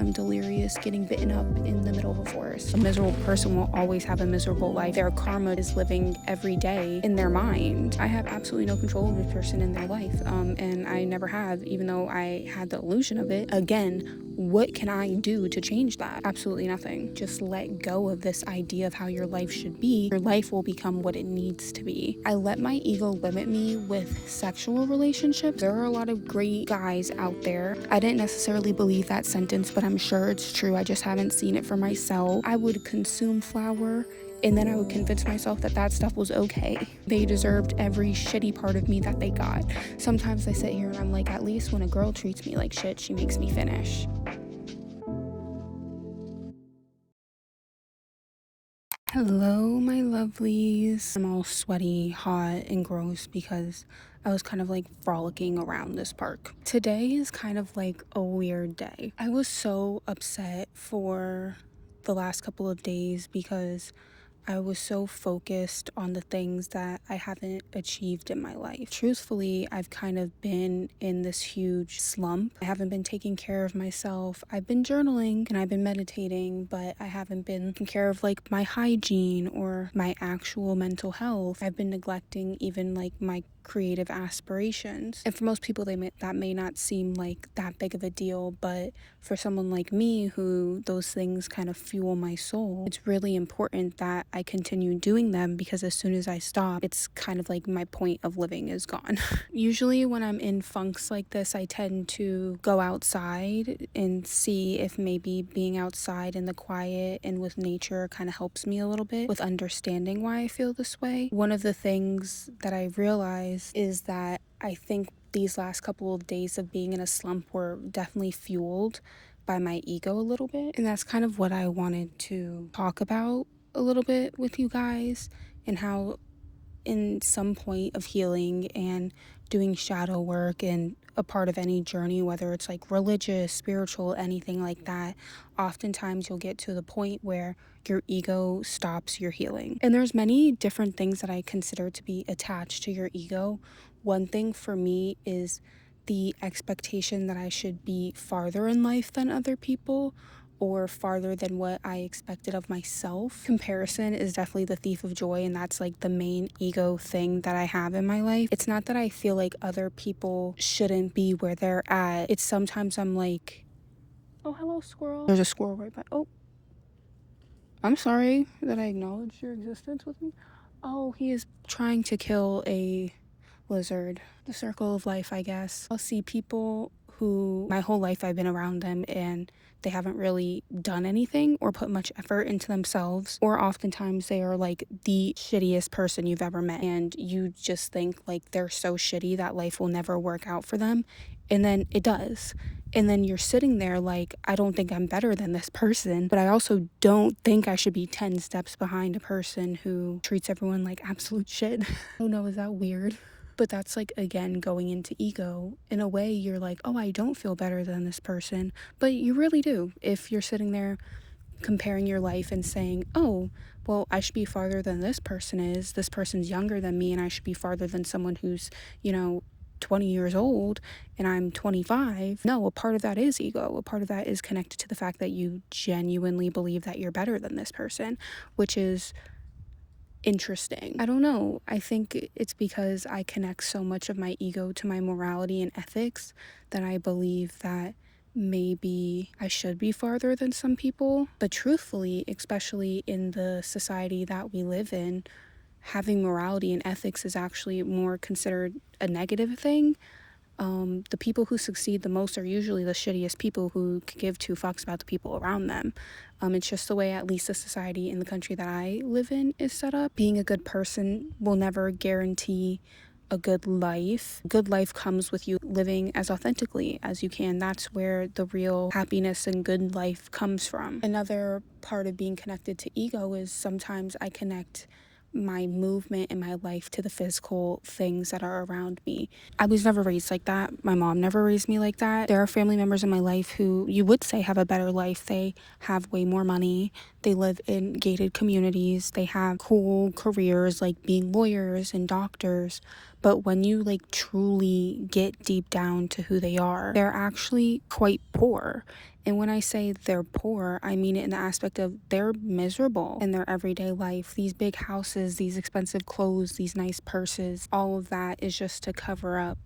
I'm delirious, getting bitten up in the middle of a forest. A miserable person will always have a miserable life. Their karma is living every day in their mind. I have absolutely no control of this person in their life, and I never have, even though I had the illusion of it. Again, what can I do to change that? Absolutely nothing. Just let go of this idea of how your life should be. Your life will become what it needs to be. I let my ego limit me with sexual relationships. There are a lot of great guys out there. I didn't necessarily believe that sentence, but I'm sure it's true. I just haven't seen it for myself. I would consume flour, and then I would convince myself that that stuff was okay. They deserved every shitty part of me that they got. Sometimes I sit here and I'm like, at least when a girl treats me like shit, she makes me finish. Hello, my lovelies. I'm all sweaty, hot, and gross because I was kind of like frolicking around this park. Today is kind of like a weird day. I was so upset for the last couple of days because I was so focused on the things that I haven't achieved in my life. Truthfully, I've kind of been in this huge slump. I haven't been taking care of myself. I've been journaling and I've been meditating, but I haven't been taking care of like my hygiene or my actual mental health. I've been neglecting even like my creative aspirations. And for most people, that may not seem like that big of a deal, but for someone like me who those things kind of fuel my soul, it's really important that I continue doing them, because as soon as I stop, it's kind of like my point of living is gone. Usually when I'm in funks like this, I tend to go outside and see if maybe being outside in the quiet and with nature kind of helps me a little bit with understanding why I feel this way. One of the things that I realized is that I think these last couple of days of being in a slump were definitely fueled by my ego a little bit. And that's kind of what I wanted to talk about a little bit with you guys, and how in some point of healing and doing shadow work and a part of any journey, whether it's like religious, spiritual, anything like that, oftentimes you'll get to the point where your ego stops your healing. And there's many different things that I consider to be attached to your ego. One thing for me is the expectation that I should be farther in life than other people, or farther than what I expected of myself. Comparison is definitely the thief of joy, and that's like the main ego thing that I have in my life. It's not that I feel like other people shouldn't be where they're at. It's sometimes I'm like, oh, hello, squirrel. There's a squirrel right by. Oh, I'm sorry that I acknowledged your existence with me. Oh, he is trying to kill a lizard. The circle of life, I guess. I'll see people who my whole life I've been around them and they haven't really done anything or put much effort into themselves, or oftentimes they are like the shittiest person you've ever met, and you just think like they're so shitty that life will never work out for them, and then it does. And then you're sitting there like, I don't think I'm better than this person, but I also don't think I should be 10 steps behind a person who treats everyone like absolute shit. Oh no, is that weird? But that's like, again, going into ego. In a way, you're like, oh, I don't feel better than this person. But you really do. If you're sitting there comparing your life and saying, oh, well, I should be farther than this person is. This person's younger than me, and I should be farther than someone who's, 20 years old and I'm 25. No, a part of that is ego. A part of that is connected to the fact that you genuinely believe that you're better than this person, which is interesting. I don't know. I think it's because I connect so much of my ego to my morality and ethics that I believe that maybe I should be farther than some people. But truthfully, especially in the society that we live in, having morality and ethics is actually more considered a negative thing. The people who succeed the most are usually the shittiest people who give two fucks about the people around them. It's just the way at least the society in the country that I live in is set up. Being a good person will never guarantee a good life. Good life comes with you living as authentically as you can. That's where the real happiness and good life comes from. Another part of being connected to ego is sometimes I connect my movement in my life to the physical things that are around me. I was never raised like that. My mom never raised me like that. There are family members in my life who you would say have a better life. They have way more money. They live in gated communities. They have cool careers like being lawyers and doctors. But when you like truly get deep down to who they are, they're actually quite poor. And when I say they're poor, I mean it in the aspect of they're miserable in their everyday life. These big houses, these expensive clothes, these nice purses, all of that is just to cover up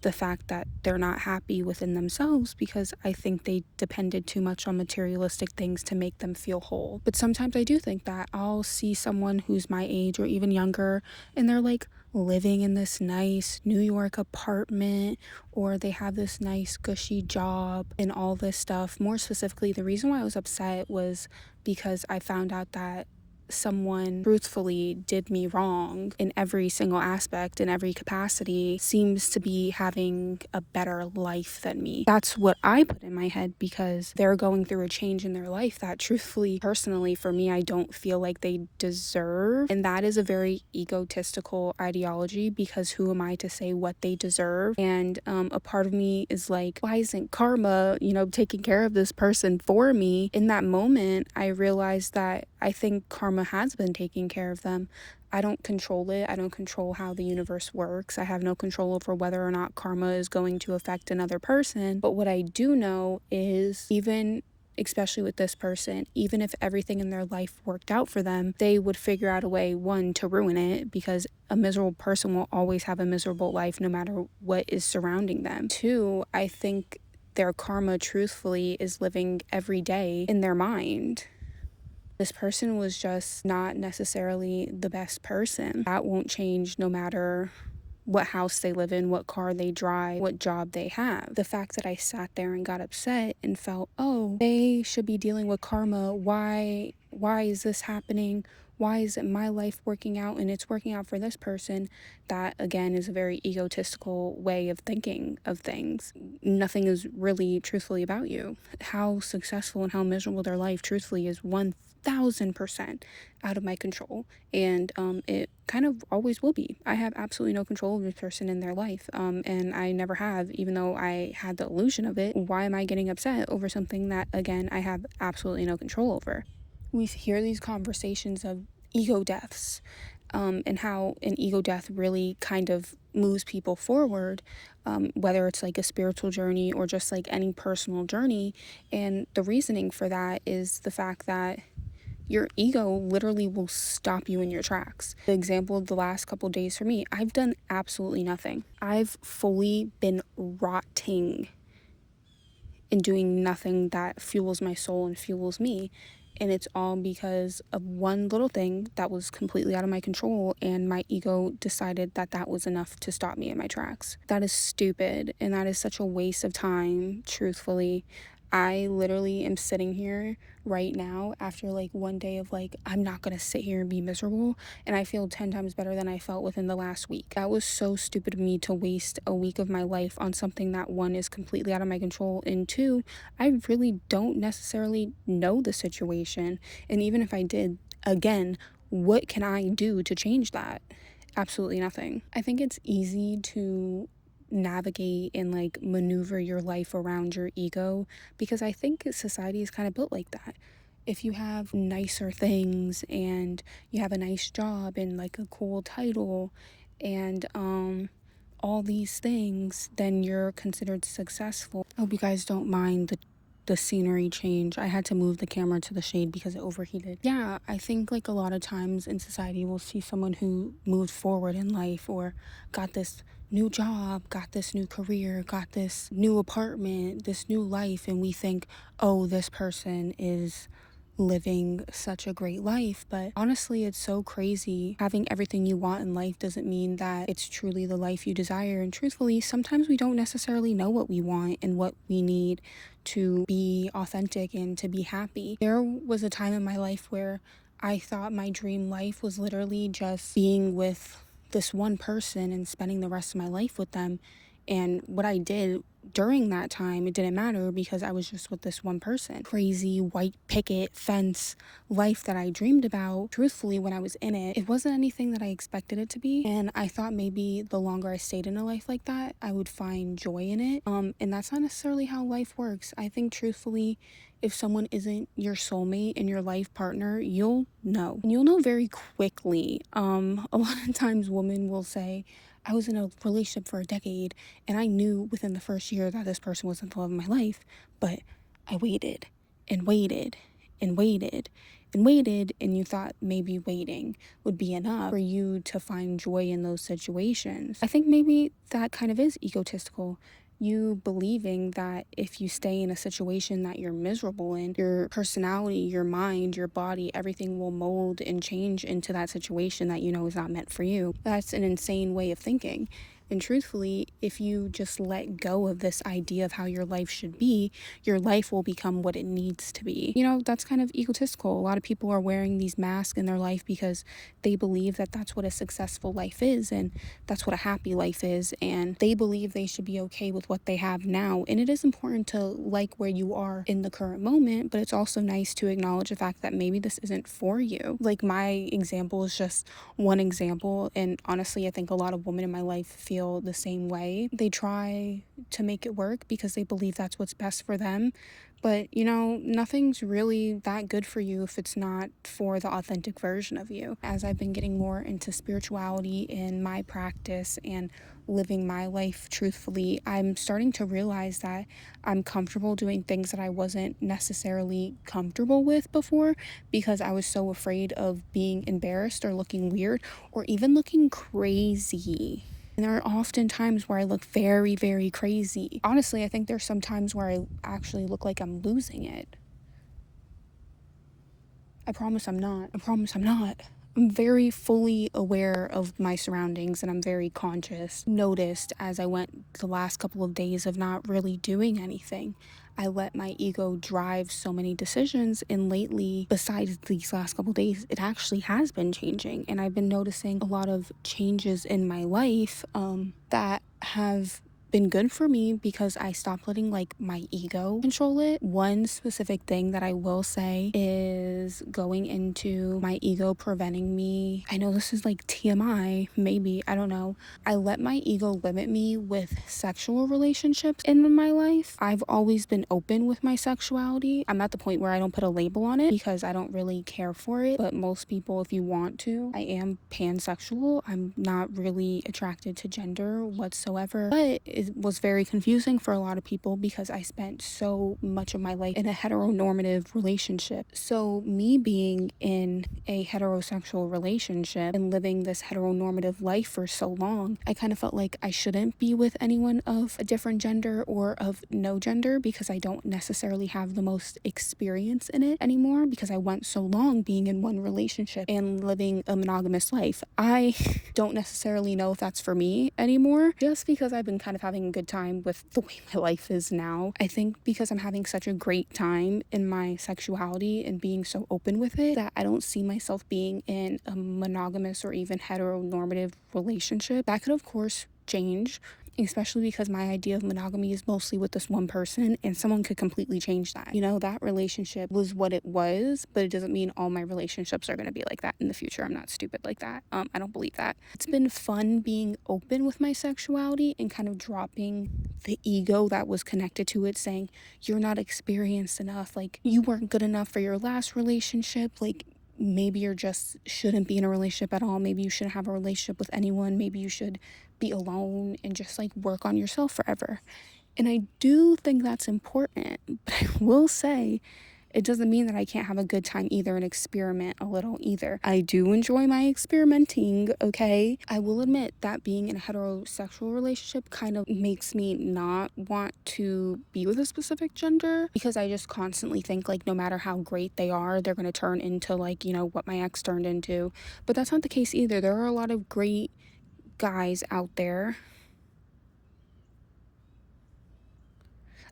the fact that they're not happy within themselves, because I think they depended too much on materialistic things to make them feel whole. But sometimes I do think that I'll see someone who's my age or even younger, and they're like living in this nice New York apartment, or they have this nice gushy job and all this stuff. More specifically, the reason why I was upset was because I found out that someone truthfully did me wrong in every single aspect, in every capacity, seems to be having a better life than me. That's what I put in my head, because they're going through a change in their life that truthfully, personally, for me, I don't feel like they deserve. And that is a very egotistical ideology, because who am I to say what they deserve? And a part of me is like, why isn't karma, taking care of this person for me? In that moment, I realized that I think karma has been taking care of them. I don't control it. I don't control how the universe works. I have no control over whether or not karma is going to affect another person. But what I do know is, even especially with this person, even if everything in their life worked out for them, they would figure out a way, one, to ruin it, because a miserable person will always have a miserable life no matter what is surrounding them. Two, I think their karma truthfully is living every day in their mind. This person was just not necessarily the best person. That won't change no matter what house they live in, what car they drive, what job they have. The fact that I sat there and got upset and felt, oh, they should be dealing with karma. Why is this happening? Why isn't my life working out and it's working out for this person? That, again, is a very egotistical way of thinking of things. Nothing is really truthfully about you. How successful and how miserable their life truthfully is 1,000% out of my control. And it kind of always will be. I have absolutely no control of this person in their life. And I never have, even though I had the illusion of it. Why am I getting upset over something that, again, I have absolutely no control over? We hear these conversations of ego deaths, and how an ego death really kind of moves people forward, whether it's like a spiritual journey or just like any personal journey. And the reasoning for that is the fact that your ego literally will stop you in your tracks. The example of the last couple days for me, I've done absolutely nothing. I've fully been rotting and doing nothing that fuels my soul and fuels me. And it's all because of one little thing that was completely out of my control, and my ego decided that that was enough to stop me in my tracks. That is stupid, and that is such a waste of time, truthfully. I literally am sitting here right now after like one day of like, I'm not gonna sit here and be miserable, and I feel 10 times better than I felt within the last week. That was so stupid of me to waste a week of my life on something that, one, is completely out of my control, and two, I really don't necessarily know the situation. And even if I did, again, what can I do to change that? Absolutely nothing. I think it's easy to navigate and like maneuver your life around your ego, because I think society is kind of built like that. If you have nicer things and you have a nice job and like a cool title and all these things, then you're considered successful. I hope you guys don't mind the scenery change. I had to move the camera to the shade because it overheated. Yeah, I think like a lot of times in society we'll see someone who moved forward in life or got this new job, got this new career, got this new apartment, this new life, and we think, oh, this person is living such a great life. But honestly, it's so crazy. Having everything you want in life doesn't mean that it's truly the life you desire. And truthfully, sometimes we don't necessarily know what we want and what we need to be authentic and to be happy. There was a time in my life where I thought my dream life was literally just being with this one person and spending the rest of my life with them. And what I did during that time, it didn't matter because I was just with this one person. Crazy white picket fence life that I dreamed about, truthfully, when I was in it, it wasn't anything that I expected it to be. And I thought maybe the longer I stayed in a life like that, I would find joy in it. And that's not necessarily how life works. I think truthfully, if someone isn't your soulmate and your life partner, you'll know. And you'll know very quickly. A lot of times women will say, I was in a relationship for a decade and I knew within the first year that this person wasn't the love of my life, but I waited and waited and waited and waited, and you thought maybe waiting would be enough for you to find joy in those situations. I think maybe that kind of is egotistical. You believing that if you stay in a situation that you're miserable in, your personality, your mind, your body, everything will mold and change into that situation that you know is not meant for you. That's an insane way of thinking. And truthfully, if you just let go of this idea of how your life should be, your life will become what it needs to be. You know, that's kind of egotistical. A lot of people are wearing these masks in their life because they believe that that's what a successful life is and that's what a happy life is. And they believe they should be okay with what they have now. And it is important to like where you are in the current moment, but it's also nice to acknowledge the fact that maybe this isn't for you. Like, my example is just one example. And honestly, I think a lot of women in my life feel the same way. They try to make it work because they believe that's what's best for them. But, you know, nothing's really that good for you if it's not for the authentic version of you. As I've been getting more into spirituality in my practice and living my life truthfully, I'm starting to realize that I'm comfortable doing things that I wasn't necessarily comfortable with before because I was so afraid of being embarrassed or looking weird or even looking crazy. And there are often times where I look very, very crazy. Honestly, I think there's some times where I actually look like I'm losing it. I promise I'm not. I promise I'm not. I'm very fully aware of my surroundings and I'm very conscious. Noticed as I went the last couple of days of not really doing anything. I let my ego drive so many decisions, and lately, besides these last couple of days, it actually has been changing, and I've been noticing a lot of changes in my life that have been good for me because I stopped letting like my ego control it. One specific thing that I will say is going into my ego preventing me. I know this is like TMI, maybe, I don't know. I let my ego limit me with sexual relationships in my life. I've always been open with my sexuality. I'm at the point where I don't put a label on it because I don't really care for it. But most people, if you want to, I am pansexual. I'm not really attracted to gender whatsoever. But it was very confusing for a lot of people because I spent so much of my life in a heteronormative relationship. So me being in a heterosexual relationship and living this heteronormative life for so long, I kind of felt like I shouldn't be with anyone of a different gender or of no gender because I don't necessarily have the most experience in it anymore because I went so long being in one relationship and living a monogamous life. I don't necessarily know if that's for me anymore just because I've been kind of having a good time with the way my life is now. I think because I'm having such a great time in my sexuality and being so open with it that I don't see myself being in a monogamous or even heteronormative relationship. That could of course change, especially because my idea of monogamy is mostly with this one person and someone could completely change that. You know, that relationship was what it was, but it doesn't mean all my relationships are going to be like that in the future. I'm not stupid like that. I don't believe that. It's been fun being open with my sexuality and kind of dropping the ego that was connected to it, saying you're not experienced enough, like you weren't good enough for your last relationship, like maybe you're just shouldn't be in a relationship at all. Maybe you shouldn't have a relationship with anyone. Maybe you should be alone and just like work on yourself forever. And I do think that's important, but I will say it doesn't mean that I can't have a good time either and experiment a little either. I do enjoy my experimenting, okay? I will admit that being in a heterosexual relationship kind of makes me not want to be with a specific gender because I just constantly think like no matter how great they are, they're going to turn into like, you know, what my ex turned into. But that's not the case either. There are a lot of great guys out there.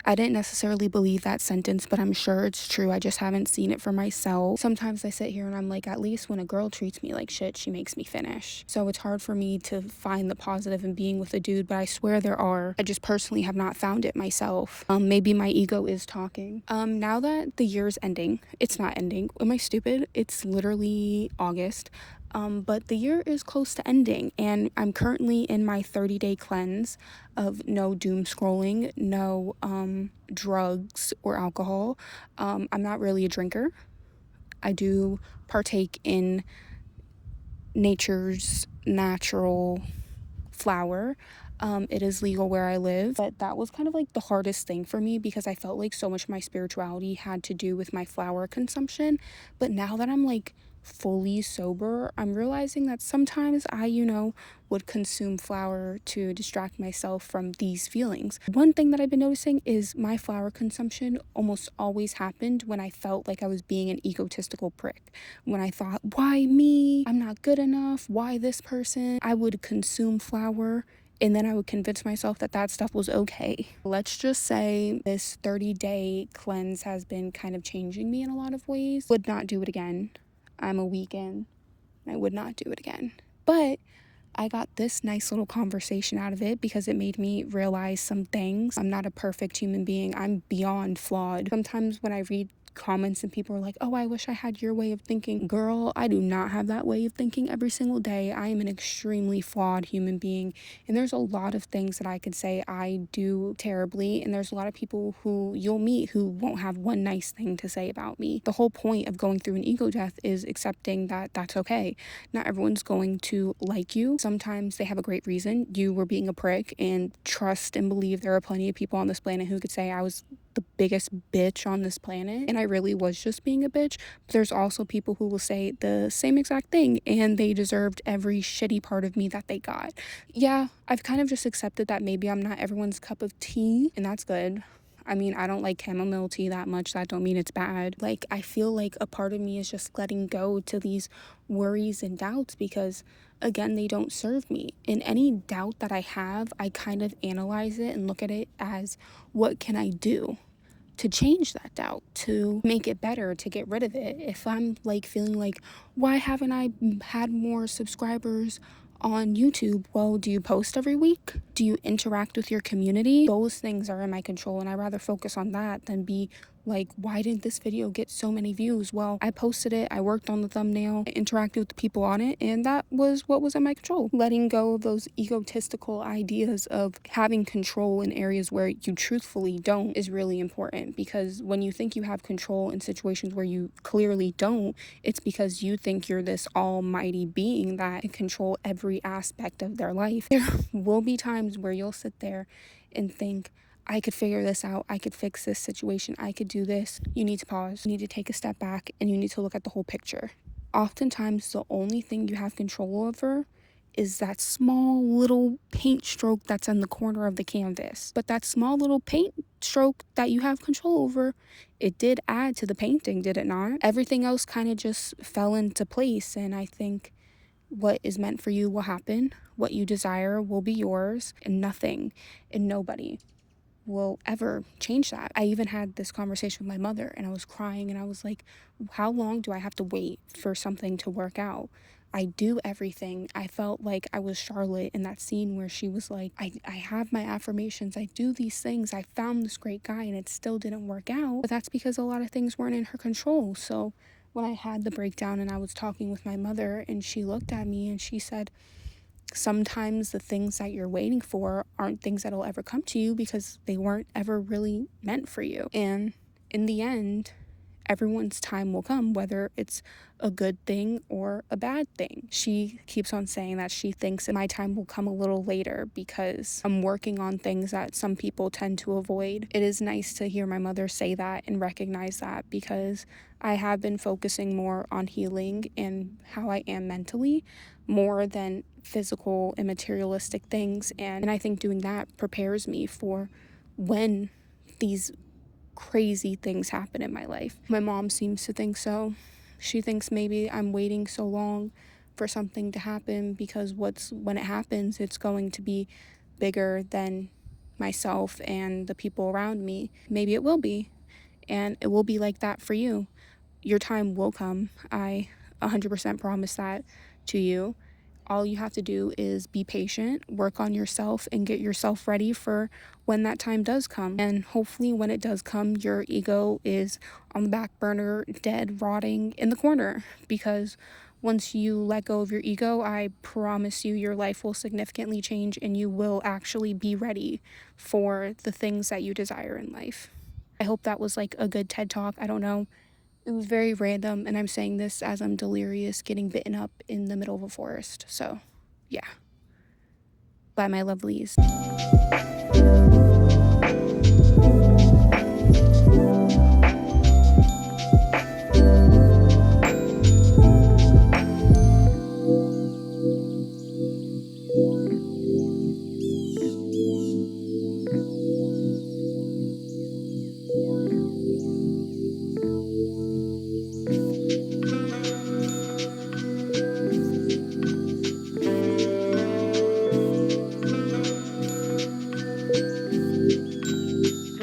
I didn't necessarily believe that sentence, but I'm sure it's true. I just haven't seen it for myself. Sometimes I sit here and I'm like, at least when a girl treats me like shit, she makes me finish. So it's hard for me to find the positive in being with a dude, but I swear there are. I just personally have not found it myself. Maybe my ego is talking. Now that the year's ending, it's not ending. Am I stupid? It's literally August. But the year is close to ending, and I'm currently in my 30-day cleanse of no doom scrolling, no drugs or alcohol. I'm not really a drinker. I do partake in nature's natural flower. It is legal where I live, but that was kind of like the hardest thing for me because I felt like so much of my spirituality had to do with my flower consumption. But now that I'm like fully sober, I'm realizing that sometimes I, would consume flower to distract myself from these feelings. One thing that I've been noticing is my flower consumption almost always happened when I felt like I was being an egotistical prick. When I thought, why me? I'm not good enough. Why this person? I would consume flower and then I would convince myself that that stuff was okay. Let's just say this 30-day cleanse has been kind of changing me in a lot of ways. Would not do it again. I'm a weekend. I would not do it again. But I got this nice little conversation out of it because it made me realize some things. I'm not a perfect human being. I'm beyond flawed. Sometimes when I read comments and people are like, oh, I wish I had your way of thinking. Girl, I do not have that way of thinking every single day. I am an extremely flawed human being, and there's a lot of things that I could say I do terribly, and there's a lot of people who you'll meet who won't have one nice thing to say about me. The whole point of going through an ego death is accepting that that's okay. Not everyone's going to like you. Sometimes they have a great reason. You were being a prick, and trust and believe there are plenty of people on this planet who could say I was the biggest bitch on this planet and I really was just being a bitch. But there's also people who will say the same exact thing and they deserved every shitty part of me that they got. Yeah, I've kind of just accepted that maybe I'm not everyone's cup of tea, and that's good. I mean, I don't like chamomile tea that much. That don't mean it's bad. Like, I feel like a part of me is just letting go to these worries and doubts because, again, they don't serve me. In any doubt that I have, I kind of analyze it and look at it as, what can I do to change that doubt, to make it better, to get rid of it? If I'm like feeling like, why haven't I had more subscribers on YouTube? Well, do you post every week? Do you interact with your community? Those things are in my control, and I'd rather focus on that than be like, why didn't this video get so many views? Well, I posted it, I worked on the thumbnail, I interacted with the people on it, and that was what was in my control. Letting go of those egotistical ideas of having control in areas where you truthfully don't is really important, because when you think you have control in situations where you clearly don't, it's because you think you're this almighty being that can control every aspect of their life. There will be times where you'll sit there and think, I could figure this out. I could fix this situation. I could do this. You need to pause. You need to take a step back and you need to look at the whole picture. Oftentimes, the only thing you have control over is that small little paint stroke that's in the corner of the canvas. But that small little paint stroke that you have control over, it did add to the painting, did it not? Everything else kind of just fell into place, and I think what is meant for you will happen. What you desire will be yours, and nothing and nobody will ever change that. I even had this conversation with my mother and I was crying and I was like, how long do I have to wait for something to work out? I do everything. I felt like I was Charlotte in that scene where she was like, I have my affirmations. I do these things. I found this great guy and it still didn't work out. But that's because a lot of things weren't in her control. So when I had the breakdown and I was talking with my mother and she looked at me and she said, sometimes the things that you're waiting for aren't things that'll ever come to you because they weren't ever really meant for you. And in the end, everyone's time will come, whether it's a good thing or a bad thing. She keeps on saying that she thinks that my time will come a little later because I'm working on things that some people tend to avoid. It is nice to hear my mother say that and recognize that, because I have been focusing more on healing and how I am mentally more than physical and materialistic things. And I think doing that prepares me for when these crazy things happen in my life. My mom seems to think so. She thinks maybe I'm waiting so long for something to happen because when it happens, it's going to be bigger than myself and the people around me. Maybe it will be, and it will be like that for you. Your time will come. I 100% promise that to you. All you have to do is be patient, work on yourself, and get yourself ready for when that time does come. And hopefully when it does come, your ego is on the back burner, dead, rotting in the corner. Because Once you let go of your ego, I promise you your life will significantly change and you will actually be ready for the things that you desire in life. I hope that was like a good TED Talk. I don't know. It was very random, and I'm saying this as I'm delirious getting bitten up in the middle of a forest. So, yeah. Bye, my lovelies.